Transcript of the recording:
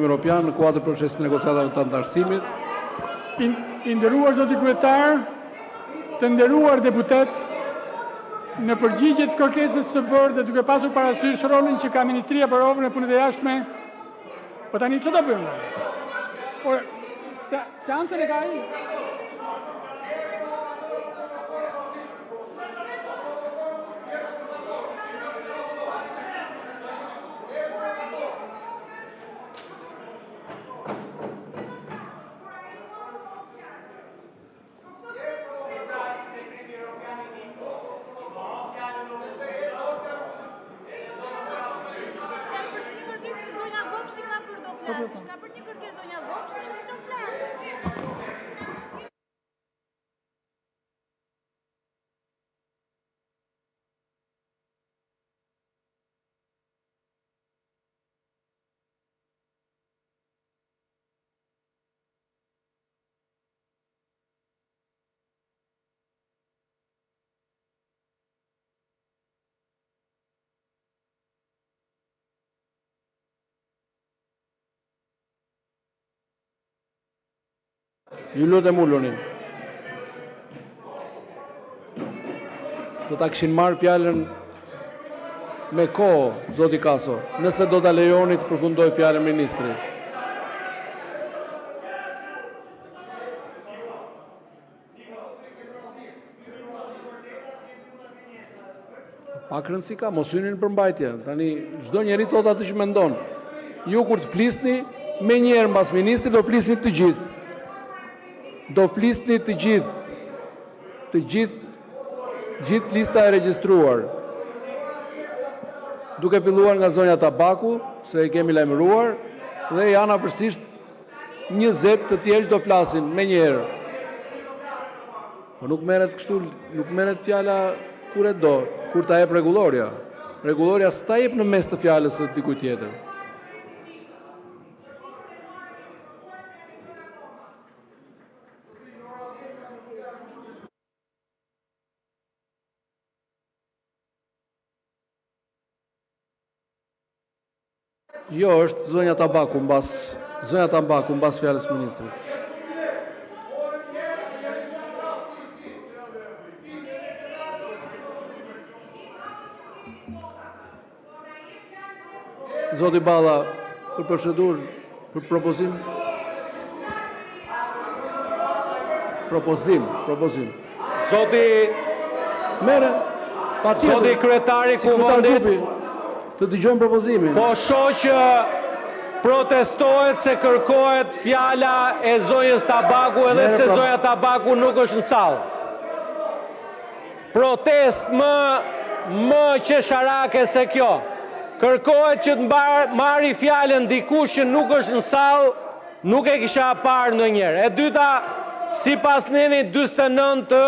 Europian në kuadër procesit negociatave të antarësimit. I nderuar zoti kryetar, të nderuar deputet, në përgjigje të kërkesës së bërë dhe duke pasur parasysh rolin që ka Ministria për Ofrën e Punëve të Jashtme, po tani çfarë do bëjmë? Por seancën e ka ai. Ka për një kërkesë zonja Vokshi që do flasë. Ju lutem uluni. Do ta kishin marrë fjalën me kohë, zoti Kaso, nëse do ta lejoni të përfundoj fjalën ministri. Pak rëndësi ka, mos hyni në përmbajtje. Tani çdo njeri thot atë që mendon. Ju kur të flisni, me njerë mbas ministri do flisni të gjithë. Do flisni të gjithë lista e regjistruar. Duke filluar nga zonja Tabaku, se e kemi lajmëruar, dhe janë afërsisht 20 të tjerë që do flasin me njerë. Po nuk merret kështu, nuk merret fjala kur e do, kur ta jep rregulloria. Rregulloria s'ta jep në mes të fjalës së dikujt tjetër. Jo, është zonja Tabaku mbas fjalës ministrit. Zoti Balla, për procedurë, për propozim. Zoti Merë, Zoti kryetari i kuvendit, të dëgjojmë propozimin. po shoh që protestohet se kërkohet fjala e zonjës Tabaku edhe pse zonja Tabaku nuk është në sallë. Protest më qesharake se kjo. Kërkohet që të marri fjalën dikush që nuk është në sallë, nuk e kisha parë ndonjëherë. E dyta, sipas nenit 49 të